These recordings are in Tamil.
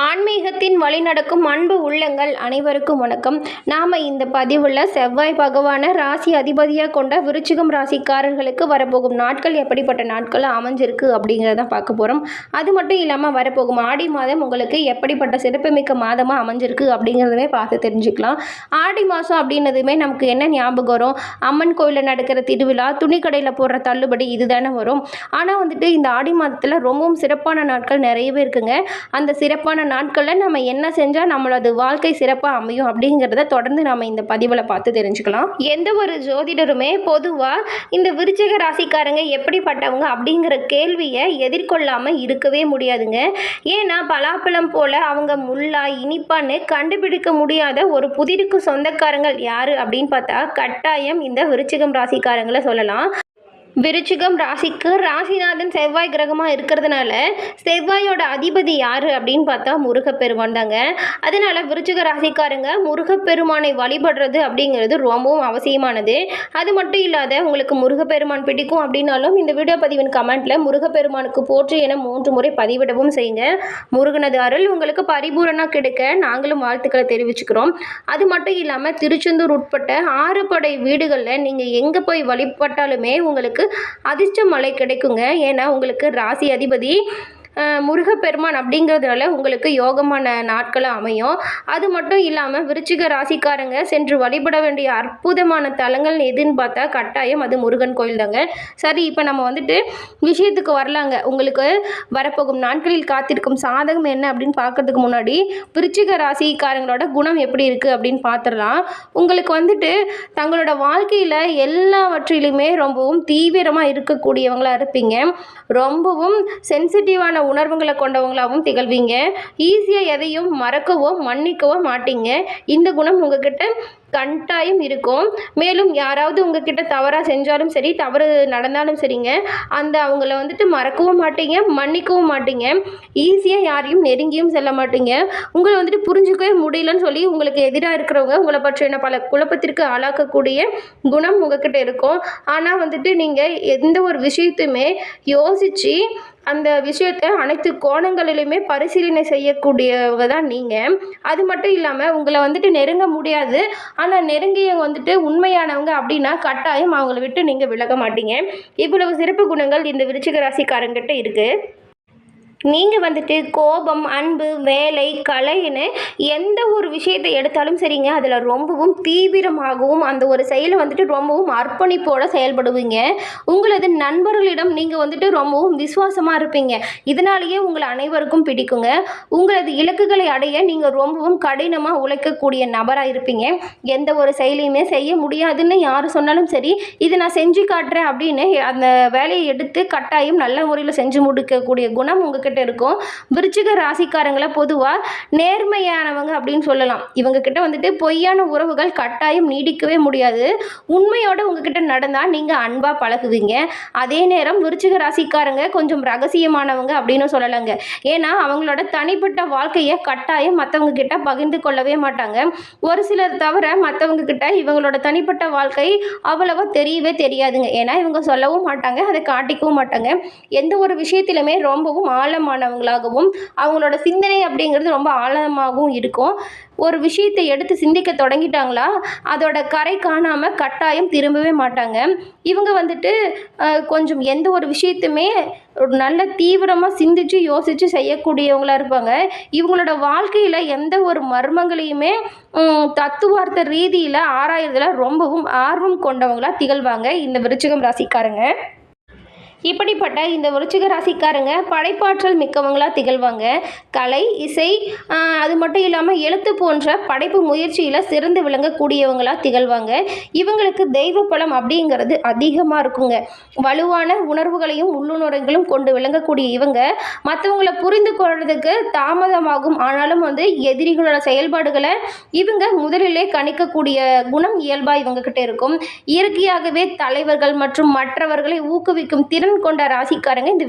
ஆன்மீகத்தின் வழிநடக்கும் அன்பு உள்ளங்கள் அனைவருக்கும் வணக்கம். நாம் இந்த பதிவில் செவ்வாய் பகவானை ராசி அதிபதியாக கொண்ட விருச்சிகம் ராசிக்காரர்களுக்கு வரப்போகும் நாட்கள் எப்படிப்பட்ட நாட்கள் அமைஞ்சிருக்கு அப்படிங்கிறத பார்க்க போகிறோம். அது மட்டும் இல்லாமல் வரப்போகும் ஆடி மாதம் உங்களுக்கு எப்படிப்பட்ட சிறப்புமிக்க மாதமாக அமைஞ்சிருக்கு அப்படிங்கிறதுமே பார்த்து தெரிஞ்சுக்கலாம். ஆடி மாதம் அப்படின்னதுமே நமக்கு என்ன ஞாபகம் வரும்? அம்மன் கோயிலில் நடக்கிற திருவிழா, துணிக்கடையில் போடுற தள்ளுபடி, இதுதானே வரும். ஆனால் இந்த ஆடி மாதத்தில் ரொம்பவும் சிறப்பான நாட்கள் நிறையவே இருக்குங்க. அந்த சிறப்பான நாட்களில் நம்ம என்ன செஞ்சால் நம்மளது வாழ்க்கை சிறப்பாக அமையும் அப்படிங்கிறத தொடர்ந்து நம்ம இந்த பதிவில் பார்த்து தெரிஞ்சுக்கலாம். எந்த ஒரு ஜோதிடருமே பொதுவாக இந்த விருச்சிக ராசிக்காரங்க எப்படிப்பட்டவங்க அப்படிங்கிற கேள்வியை எதிர்கொள்ளாமல் இருக்கவே முடியாதுங்க. ஏன்னா பலாப்பழம் போல அவங்க முள்ளா இனிப்பான்னு கண்டுபிடிக்க முடியாத ஒரு புதிருக்கு சொந்தக்காரங்கள் யாரு அப்படின்னு பார்த்தா கட்டாயம் இந்த விருச்சிகம் ராசிக்காரங்களை சொல்லலாம். விருச்சிகம் ராசிக்கு ராசிநாதன் செவ்வாய் கிரகமாக இருக்கிறதுனால செவ்வாயோட அதிபதி யார் அப்படின்னு பார்த்தா முருகப்பெருமான் தாங்க. அதனால் விருச்சிக ராசிக்காரங்க முருகப்பெருமானை வழிபடுறது அப்படிங்கிறது ரொம்பவும் அவசியமானது. அது மட்டும் இல்லாத உங்களுக்கு முருகப்பெருமான் பிடிக்கும் அப்படின்னாலும் இந்த வீடியோ பதிவின் கமெண்ட்டில் முருகப்பெருமானுக்கு போற்று என 3 முறை பதிவிடவும் செய்யுங்க. முருகனது அருள் உங்களுக்கு பரிபூரணமாக கிடைக்க நாங்களும் வாழ்த்துக்களை தெரிவிச்சுக்கிறோம். அது மட்டும் இல்லாமல் திருச்செந்தூர் உட்பட்ட 6 படை வீடுகளில் நீங்கள் எங்கே போய் வழிபட்டாலுமே உங்களுக்கு அதிர்ஷ்ட மழை கிடைக்குங்க. ஏன்னா உங்களுக்கு ராசி அதிபதி முருகப்பெருமான் அப்படிங்கிறதுனால உங்களுக்கு யோகமான நாட்களும் அமையும். அது மட்டும் இல்லாமல் விருச்சிக ராசிக்காரங்க சென்று வழிபட வேண்டிய அற்புதமான தலங்கள் எதுன்னு பார்த்தா கட்டாயம் அது முருகன் கோயில் தாங்க. சரி, இப்போ நம்ம விஷயத்துக்கு வரலாங்க. உங்களுக்கு வரப்போகும் நாட்களில் காத்திருக்கும் சாதகம் என்ன அப்படின்னு பார்க்கறதுக்கு முன்னாடி விருச்சிக ராசிக்காரங்களோட குணம் எப்படி இருக்குது அப்படின்னு பார்த்துடலாம். உங்களுக்கு தங்களோட வாழ்க்கையில் எல்லாவற்றிலுமே ரொம்பவும் தீவிரமாக இருக்கக்கூடியவங்களாக இருப்பீங்க. ரொம்பவும் சென்சிட்டிவான உணர்வுகளை கொண்டவங்களாகவும் திகழ்வீங்க. ஈஸியாக எதையும் மறக்கவோ மன்னிக்கவோ மாட்டீங்க. இந்த குணம் உங்ககிட்ட கட்டாயம் இருக்கும். மேலும் யாராவது உங்ககிட்ட தவறாக செஞ்சாலும் சரி, தவறு நடந்தாலும் சரிங்க, அவங்கள மறக்கவும் மாட்டீங்க, மன்னிக்கவும் மாட்டீங்க. ஈஸியாக யாரையும் நெருங்கியும் செல்ல மாட்டீங்க. உங்களை புரிஞ்சுக்கவே முடியலன்னு சொல்லி உங்களுக்கு எதிராக இருக்கிறவங்க உங்களை பற்றின பல குழப்பத்திற்கு ஆளாக்கக்கூடிய குணம் உங்ககிட்ட இருக்கும். ஆனால் நீங்கள் எந்த ஒரு விஷயத்தையுமே யோசித்து அந்த விஷயத்தை அனைத்து கோணங்களிலுமே பரிசீலனை செய்யக்கூடியவங்க தான் நீங்கள். அது மட்டும் இல்லாமல் உங்களை நெருங்க முடியாது, ஆனால் நெருங்கிய உண்மையானவங்க அப்படின்னா கட்டாயம் அவங்கள விட்டு நீங்கள் விலக மாட்டீங்க. இவ்வளவு சிறப்பு குணங்கள் இந்த விருச்சிக ராசிக்காரங்கிட்ட இருக்குது. நீங்கள் கோபம், அன்பு, வேலை, கலைன்னு எந்த ஒரு விஷயத்தை எடுத்தாலும் சரிங்க, அதில் ரொம்பவும் தீவிரமாகவும் அந்த ஒரு செயலை ரொம்பவும் அர்ப்பணிப்போடு செயல்படுவீங்க. உங்களது நண்பர்களிடம் நீங்கள் ரொம்பவும் விசுவாசமாக இருப்பீங்க. இதனாலேயே உங்களை அனைவருக்கும் பிடிக்குங்க. உங்களது இலக்குகளை அடைய நீங்கள் ரொம்பவும் கடினமாக உழைக்கக்கூடிய நபராக இருப்பீங்க. எந்த ஒரு செயலையுமே செய்ய முடியாதுன்னு யார் சொன்னாலும் சரி, இதை நான் செஞ்சு காட்டுறேன் அப்படின்னு அந்த வேலையை எடுத்து கட்டாயம் நல்ல முறையில் செஞ்சு முடிக்கக்கூடிய குணம் உங்ககிட்ட இருக்கும். விருச்சிக ராசிக்காரங்களை பொதுவாக நேர்மையானவங்க அப்படின்னு சொல்லலாம். இவங்க கிட்ட பொய்யான உறவுகள் கட்டாயம் நீடிக்கவே முடியாது. உண்மையோட உங்ககிட்ட நடந்தால் நீங்கள் அன்பாக பழகுவீங்க. அதே நேரம் விருச்சிக ராசிக்காரங்க கொஞ்சம் ரகசியமானவங்க அப்படின்னு சொல்லலாங்க. ஏன்னா அவங்களோட தனிப்பட்ட வாழ்க்கையை கட்டாயம் மற்றவங்க கிட்ட பகிர்ந்து கொள்ளவே மாட்டாங்க. ஒரு சிலர் தவிர மற்றவங்க கிட்ட இவங்களோட தனிப்பட்ட வாழ்க்கை அவ்வளவா தெரியவே தெரியாதுங்க. ஏன்னா இவங்க சொல்லவும் மாட்டாங்க, அதை காட்டிக்கவும் மாட்டாங்க. எந்த ஒரு விஷயத்திலுமே ரொம்பவும் ஆழமானவங்களாகவும் அவங்களோட சிந்தனை அப்படிங்கிறது ரொம்ப ஆழமாகவும் இருக்கும். ஒரு விஷயத்தை எடுத்து சிந்திக்க தொடங்கிட்டாங்களா அதோட கரை காணாமல் கட்டாயம் திரும்பவே மாட்டாங்க. இவங்க கொஞ்சம் எந்த ஒரு விஷயத்துமே ஒரு நல்ல தீவிரமாக சிந்திச்சு யோசித்து செய்யக்கூடியவங்களாக இருப்பாங்க. இவங்களோட வாழ்க்கையில் எந்த ஒரு மர்மங்களையுமே தத்துவார்த்த ரீதியில் ஆராயறதுல ரொம்பவும் ஆர்வம் கொண்டவங்களாக திகழ்வாங்க இந்த விருச்சிகம் ராசிக்காரங்க. இப்படிப்பட்ட இந்த விருச்சிக ராசிக்காரங்க படைப்பாற்றல் மிக்கவங்களாக திகழ்வாங்க. கலை, இசை, அது மட்டும் இல்லாமல் எழுத்து போன்ற படைப்பு முயற்சியில் சிறந்து விளங்கக்கூடியவங்களாக திகழ்வாங்க. இவங்களுக்கு தெய்வ பலம் அப்படிங்கிறது அதிகமாக இருக்குங்க. வலுவான உணர்வுகளையும் உள்ளுணர்வுகளும் கொண்டு விளங்கக்கூடிய இவங்க மற்றவங்களை புரிந்து கொள்றதுக்கு தாமதமாகும். ஆனாலும் எதிரிகளோட செயல்பாடுகளை இவங்க முதலிலே கணிக்கக்கூடிய குணம் இயல்பாக இவங்க கிட்ட இருக்கும். இயற்கையாகவே தலைவர்கள் மற்றும் மற்றவர்களை ஊக்குவிக்கும் திறன் கொண்ட ராசிக்காரங்க இந்த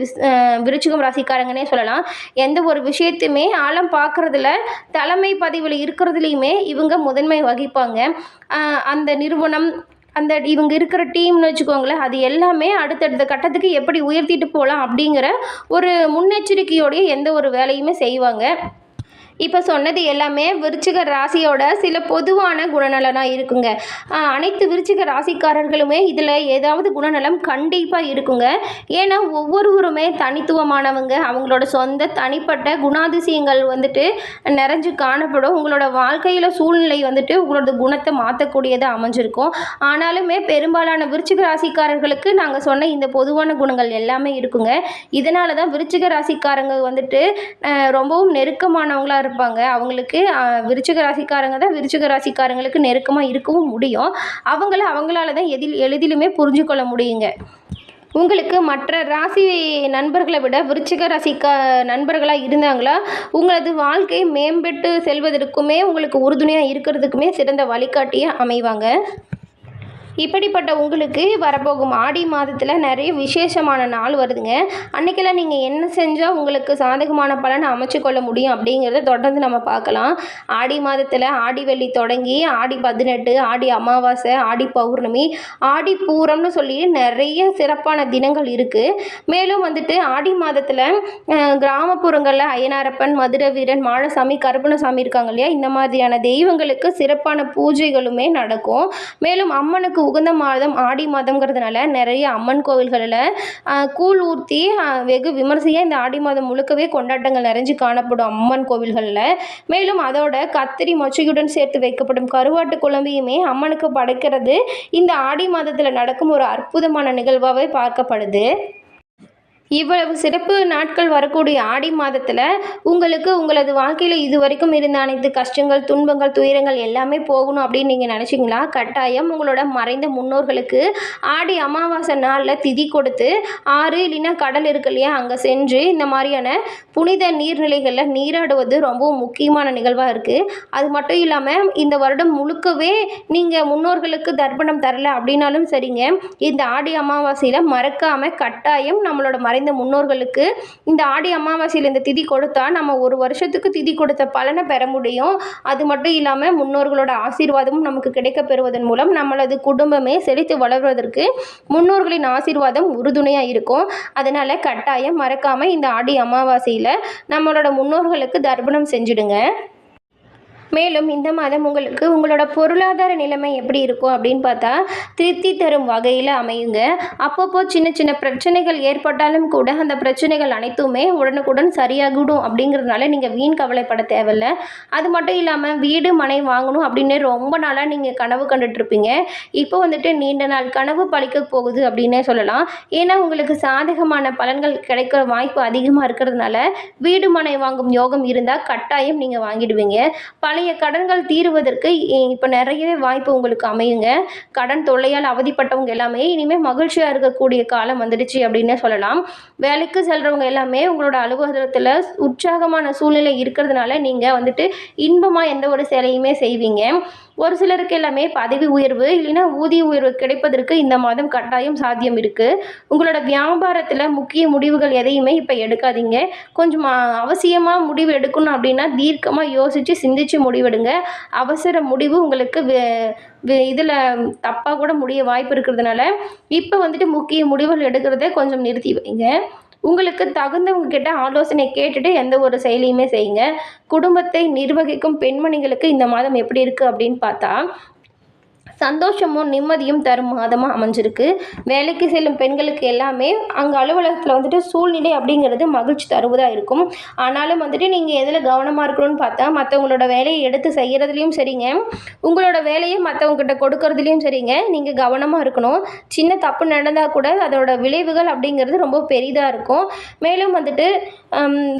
விருச்சிகம் ராசிக்காரங்கன்னே சொல்லலாம். எந்த ஒரு விஷயத்தையுமே ஆழம் பார்க்கறதுல தலைமை பதவியில் இருக்கிறதுலையுமே இவங்க முதன்மை வகிப்பாங்க. அந்த நிறுவனம் இவங்க இருக்கிற டீம்னு வச்சுக்கோங்களேன், அது எல்லாமே அடுத்தடுத்த கட்டத்துக்கு எப்படி உயர்த்திட்டு போகலாம் அப்படிங்கிற ஒரு முன்னெச்சரிக்கையோடைய எந்த ஒரு வேலையுமே செய்வாங்க. இப்போ சொன்னது எல்லாமே விருச்சிக ராசியோட சில பொதுவான குணநலனாக இருக்குங்க. அனைத்து விருச்சிக ராசிக்காரர்களுமே இதில் ஏதாவது குணநலம் கண்டிப்பாக இருக்குங்க. ஏன்னா ஒவ்வொருவருமே தனித்துவமானவங்க. அவங்களோட சொந்த தனிப்பட்ட குணாதிசயங்கள் வந்துட்டு நிறைஞ்சு காணப்படும். உங்களோட வாழ்க்கையில் சூழ்நிலை வந்துட்டு உங்களோட குணத்தை மாற்றக்கூடியதாக அமைஞ்சிருக்கும். ஆனாலுமே பெரும்பாலான விருச்சிக ராசிக்காரர்களுக்கு நாங்கள் சொன்ன இந்த பொதுவான குணங்கள் எல்லாமே இருக்குங்க. இதனால தான் விருச்சிக ராசிக்காரங்க வந்துட்டு ரொம்பவும் நெருக்கமானவங்களாக இருப்பாங்க. அவங்களுக்கு விருச்சிக ராசிக்காரங்க தான் விருச்சிக ராசிக்காரங்களுக்கு நெருக்கமாக இருக்கவும் முடியும். அவங்களால தான் எளிதிலுமே புரிஞ்சு கொள்ள முடியுங்க. உங்களுக்கு மற்ற ராசி நண்பர்களை விட விருச்சிக நண்பர்களாக இருந்தாங்களா, உங்களது வாழ்க்கை மேம்பட்டு செல்வதற்குமே உங்களுக்கு உறுதுணையாக இருக்கிறதுக்குமே சிறந்த வழிகாட்டியாக அமைவாங்க. இப்படிப்பட்ட உங்களுக்கு வரப்போகும் ஆடி மாதத்தில் நிறைய விசேஷமான நாள் வருதுங்க. அன்றைக்கெல்லாம் நீங்கள் என்ன செஞ்சால் உங்களுக்கு சாதகமான பலனை அமைச்சு கொள்ள முடியும் அப்படிங்கிறத தொடர்ந்து நம்ம பார்க்கலாம். ஆடி மாதத்தில் ஆடி வெள்ளி தொடங்கி ஆடி 18, ஆடி அமாவாசை, ஆடி பௌர்ணமி, ஆடி பூரம்னு சொல்லி நிறைய சிறப்பான தினங்கள் இருக்குது. மேலும் வந்துட்டு ஆடி மாதத்தில் கிராமப்புறங்களில் அய்யனாரப்பன், மதுரை வீரன், மாழசாமி, கருப்பணசாமி இருக்காங்க இல்லையா, இந்த மாதிரியான தெய்வங்களுக்கு சிறப்பான பூஜைகளுமே நடக்கும். மேலும் அம்மனுக்கு உகந்த மாதம் ஆடி மாதம்ங்கிறதுனால நிறைய அம்மன் கோவில்களில் கூழ் ஊற்றி வெகு விமர்சையாக இந்த ஆடி மாதம் முழுக்கவே கொண்டாட்டங்கள் நிறைஞ்சு காணப்படும் அம்மன் கோவில்களில். மேலும் அதோட கத்திரி மொச்சையுடன் சேர்த்து வைக்கப்படும் கருவாட்டு குழம்பையுமே அம்மனுக்கு படைக்கிறது இந்த ஆடி மாதத்தில் நடக்கும் ஒரு அற்புதமான நிகழ்வாகவே பார்க்கப்படுது. இவ்வளவு சிறப்பு நாட்கள் வரக்கூடிய ஆடி மாதத்தில் உங்களுக்கு உங்களது வாழ்க்கையில் இது வரைக்கும் இருந்த அனைத்து கஷ்டங்கள், துன்பங்கள், துயரங்கள் எல்லாமே போகணும் அப்படின்னு நீங்கள் நினச்சிங்களா? கட்டாயம் உங்களோட மறைந்த முன்னோர்களுக்கு ஆடி அமாவாசை நாளில் திதி கொடுத்து ஆறு இல்லைன்னா கடல் இருக்கு இல்லையா, அங்கே சென்று இந்த மாதிரியான புனித நீர்நிலைகளில் நீராடுவது ரொம்பவும் முக்கியமான நிகழ்வாக இருக்குது. அது மட்டும் இல்லாமல் இந்த வருடம் முழுக்கவே நீங்கள் முன்னோர்களுக்கு தர்ப்பணம் தரல அப்படின்னாலும் சரிங்க, இந்த ஆடி அமாவாசையில் மறக்காமல் கட்டாயம் நம்மளோட இந்த முன்னோர்களுக்கு இந்த ஆடி அமாவாசையில் இந்த திதி கொடுத்தா நம்ம ஒரு வருஷத்துக்கு திதி கொடுத்த பலனை பெற முடியும். அது மட்டும் இல்லாமல் முன்னோர்களோட ஆசீர்வாதமும் நமக்கு கிடைக்க பெறுவதன் மூலம் நம்மளது குடும்பமே செழித்து வளர்வதற்கு முன்னோர்களின் ஆசீர்வாதம் உறுதுணையாக இருக்கும். அதனால் கட்டாயம் மறக்காமல் இந்த ஆடி அமாவாசையில் நம்மளோட முன்னோர்களுக்கு தர்ப்பணம் செஞ்சுடுங்க. மேலும் இந்த மாதம் உங்களுக்கு உங்களோட பொருளாதார நிலைமை எப்படி இருக்கும் அப்படின்னு பார்த்தா திருப்தி தரும் வகையில் அமையுங்க. அப்பப்போ சின்ன சின்ன பிரச்சனைகள் ஏற்பட்டாலும் கூட அந்த பிரச்சனைகள் அனைத்துமே உடனுக்குடன் சரியாகிடும் அப்படிங்கிறதுனால நீங்கள் வீண் கவலைப்பட தேவையில்லை. அது மட்டும் இல்லாமல் வீடு மனை வாங்கணும் அப்படின்னு ரொம்ப நாளாக நீங்கள் கனவு கண்டுட்ருப்பீங்க. இப்போ வந்துட்டு நீண்ட நாள் கனவு பழிக்க போகுது அப்படின்னே சொல்லலாம். ஏன்னா உங்களுக்கு சாதகமான பலன்கள் கிடைக்கிற வாய்ப்பு அதிகமாக இருக்கிறதுனால வீடு மனை வாங்கும் யோகம் இருந்தால் கட்டாயம் நீங்கள் வாங்கிடுவீங்க. பழைய கடன்கள் தீருவதற்கு இப்போ நிறையவே வாய்ப்பு உங்களுக்கு அமையுங்க. கடன் தொல்லையால் அவதிப்பட்டவங்க எல்லாமே இனிமேல் மகிழ்ச்சியாக இருக்கக்கூடிய காலம் வந்துடுச்சு அப்படின்னு சொல்லலாம். வேலைக்கு செல்கிறவங்க எல்லாமே உங்களோட அலுவலகத்தில் உற்சாகமான சூழ்நிலை இருக்கிறதுனால நீங்கள் வந்துட்டு இன்பமாக எந்த ஒரு செயலையுமே செய்வீங்க. ஒரு சிலருக்கு எல்லாமே பதவி உயர்வு இல்லைன்னா ஊதிய உயர்வு கிடைப்பதற்கு இந்த மாதம் கட்டாயம் சாத்தியம் இருக்குது. உங்களோட வியாபாரத்தில் முக்கிய முடிவுகள் எதையுமே இப்போ எடுக்காதீங்க. கொஞ்சம் அவசியமாக முடிவு எடுக்கணும் அப்படின்னா தீர்க்கமாக யோசித்து சிந்தித்து முடிவெடுங்க. அவசர முடிவு உங்களுக்கு இதில் தப்பாக கூட முடிய வாய்ப்பு இருக்கிறதுனால இப்போ வந்துட்டு முக்கிய முடிவுகள் எடுக்கிறத கொஞ்சம் நிறுத்தி வைங்க. உங்களுக்கு தகுந்தவங்க கிட்ட ஆலோசனை கேட்டுட்டு எந்த ஒரு செயலையுமே செய்யுங்க. குடும்பத்தை நிர்வகிக்கும் பெண்மணிகளுக்கு இந்த மாதம் எப்படி இருக்குது அப்படின்னு பார்த்தா சந்தோஷமும் நிம்மதியும் தரும் மாதமாக அமைஞ்சிருக்கு. வேலைக்கு செல்லும் பெண்களுக்கு எல்லாமே அங்கே அலுவலகத்தில் வந்துட்டு சூழ்நிலை அப்படிங்கிறது மகிழ்ச்சி தருவதாக இருக்கும். ஆனாலும் வந்துட்டு நீங்கள் எதில் கவனமாக இருக்கணும்னு பார்த்தா மற்றவங்களோட வேலையை எடுத்து செய்கிறதுலையும் சரிங்க, உங்களோட வேலையை மற்றவங்ககிட்ட கொடுக்கறதுலையும் சரிங்க, நீங்கள் கவனமாக இருக்கணும். சின்ன தப்பு நடந்தால் கூட அதோட விளைவுகள் அப்படிங்கிறது ரொம்ப பெரிதாக இருக்கும். மேலும் வந்துட்டு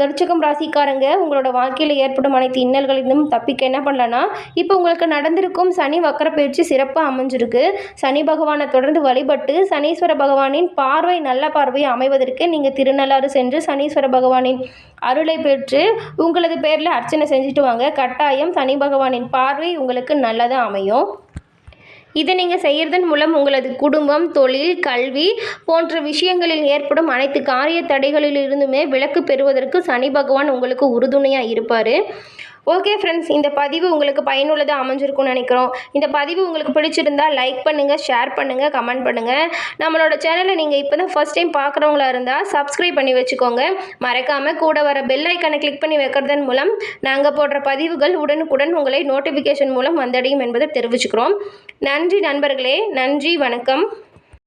விருச்சிகம் ராசிக்காரங்க உங்களோட வாழ்க்கையில் ஏற்படும் அனைத்து இன்னல்களிலும் தப்பிக்க என்ன பண்ணலான்னா, இப்போ உங்களுக்கு நடந்திருக்கும் சனி வக்கர பயிற்சி சிறப்பாக அமைஞ்சிருக்கு. சனி பகவானை தொடர்ந்து வழிபட்டு சனீஸ்வர பகவானின் பார்வை நல்ல பார்வை அமைவதற்கு நீங்கள் திருநள்ளாறு சென்று சனீஸ்வர பகவானின் அருளை பெற்று உங்களது பேரில் அர்ச்சனை செஞ்சுட்டு வாங்க. கட்டாயம் சனி பகவானின் பார்வை உங்களுக்கு நல்லதாக அமையும். இதை நீங்கள் செய்கிறதன் மூலம் உங்களது குடும்பம், தொழில், கல்வி போன்ற விஷயங்களில் ஏற்படும் அனைத்து காரிய தடைகளிலிருந்துமே விலக்கு பெறுவதற்கு சனி பகவான் உங்களுக்கு உறுதுணையாக இருப்பார். ஓகே ஃப்ரெண்ட்ஸ், இந்த பதிவு உங்களுக்கு பயனுள்ளதாக அமைஞ்சிருக்கும்னு நினைக்கிறோம். இந்த பதிவு உங்களுக்கு பிடிச்சிருந்தா லைக் பண்ணுங்கள், ஷேர் பண்ணுங்கள், கமெண்ட் பண்ணுங்கள். நம்மளோட சேனலை நீங்கள் இப்போ தான் ஃபர்ஸ்ட் டைம் பார்க்குறவங்களா இருந்தால் சப்ஸ்கிரைப் பண்ணி வச்சுக்கோங்க. மறக்காமல் கூட வர பெல் ஐக்கானை கிளிக் பண்ணி வைக்கிறதன் மூலம் நாங்கள் போடுற பதிவுகள் உடனுக்குடன் உங்களை நோட்டிஃபிகேஷன் மூலம் வந்தடையும் என்பதை தெரிவிச்சுக்கிறோம். நன்றி நண்பர்களே, நன்றி, வணக்கம்.